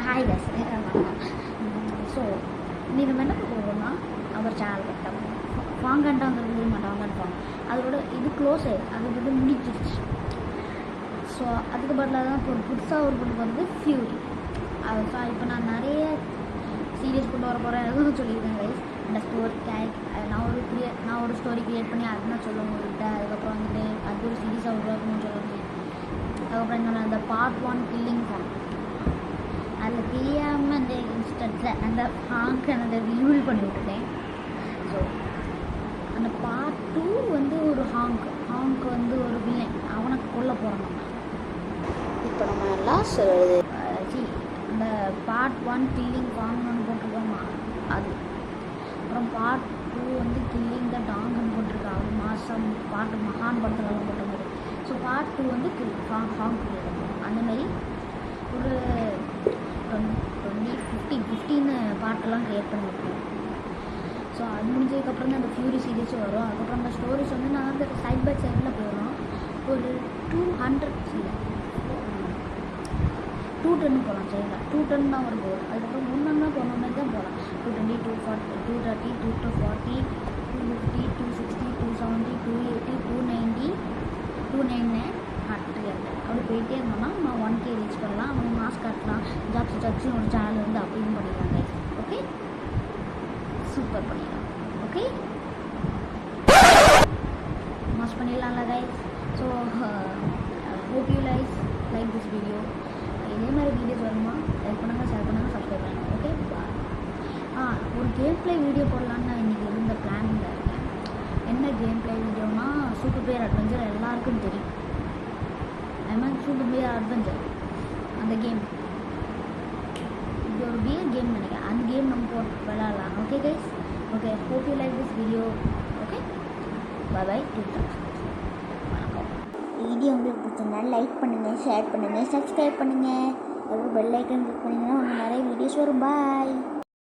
hi guys so நீ நம்ம என்ன பண்ணுறோம்னா அவர் சேனல் கட்டோம் வாங்கண்டாங்கிறது மாட்டாங்கன்னு போனோம் அதோட இது க்ளோஸ் ஆயிடுது அது வந்து முடிச்சிருச்சு ஸோ அதுக்கு பதிலாக தான் இப்போ புதுசாக ஒரு பொண்ணு வந்து ஃபியூரி அது இப்போ நான் நிறைய சீரியஸ் கொண்டு வர போகிறேன் எதுவும் சொல்லியிருக்கேன் கைஸ் அந்த ஸ்டோரி நான் ஒரு ஸ்டோரி க்ரியேட் பண்ணி அதுதான் சொல்ல உங்கள்கிட்ட அதுக்கப்புறம் வந்துட்டு அது ஒரு சீரியஸாக உருவாக்கணும்னு சொல்லுவேன் அதுக்கப்புறம் என்னோட அந்த பார்ட் 1 கில்லிங் சாங் அதில் தெரியாமல் அந்த இன்ஸ்டன்ஸில் அந்த சாங்க்கு அந்த ரிவீல் பண்ணி விட்டுட்டேன் ஸோ அந்த பார்ட் 2 வந்து ஒரு ஹாங்க்கு வந்து ஒரு வில்லன் அவனை கொல்ல போகிறான் இப்போ நம்ம லாஸ்ட் அந்த பார்ட் 1 கில்லிங் வாங்கணும்னு போட்டிருக்கோமா அது அப்புறம் பார்ட் 2 வந்து கில்லிங் த டாங்குன்னு போட்டிருக்கா அது மாதம் பாட்டு மகான் படத்தில் போட்ட மாதிரி ஸோ பார்ட் 2 வந்து ஹாங் அந்தமாரி ஒரு 15 பாட்டெல்லாம் க்ரியேட் பண்ணியிருக்கேன் ஸோ அது முடிஞ்சதுக்கப்புறம் தான் அந்த ஃபியூரி சீரீஸ் வரும் அதுக்கப்புறம் அந்த ஸ்டோரிஸ் வந்து நான் வந்து சைட் பை சைடில் போயிடும் ஒரு 200 இல்லை 210 போகலாம் சரிங்களா 210 தான் ஒரு போகும் அதுக்கப்புறம் 300 போன மாதிரி தான் போகலாம் 220 240 230 240 250 260 270 280 290 299 அப்படி போயிட்டே இருந்தோம்னா நம்ம 1K ரீச் பண்ணலாம் அவங்க மாஸ்க் காட்டலாம் ஜாப்ஸ் ஒரு சேனல் வந்து அப்படியும் பண்ணிடலாம் கைஸ் ஓகே சூப்பர் பண்ணிடலாம் ஓகே மாஸ் பண்ணிடலாம்ல guys so hope you like this video இதே மாதிரி வீடியோஸ் வருமா லைக் பண்ணுங்கள் ஷேர் பண்ணுங்கள் சப்ஸ்கிரைப் பண்ணுங்கள் ஓகே ஒரு கேம் ப்ளே வீடியோ போடலான்னு நான் இன்றைக்கி இருந்த பிளானில் இருக்கேன் என்ன கேம் ப்ளே வீடியோனா சூப்பர் பிளேயர் அட்வென்ச்சர் எல்லாருக்கும் தெரியும் சூப்பர் பிளேயர் அட்வென்ச்சர் அந்த கேம் இது ஒரு பியர் கேம் நினைக்கிறேன் அந்த கேம் நம்ம போட்டு விளையாடலாம் okay guys okay hope you like this video okay bye video உங்களுக்கு பிடிச்சிருந்தா லைக் பண்ணுங்கள் ஷேர் பண்ணுங்கள் சப்ஸ்கிரைப் பண்ணுங்கள் அப்புறம் பெல் ஐக்கன் கிளிக் பண்ணிங்கன்னா உங்களுக்கு நிறைய வீடியோஸ் வரும் பாய்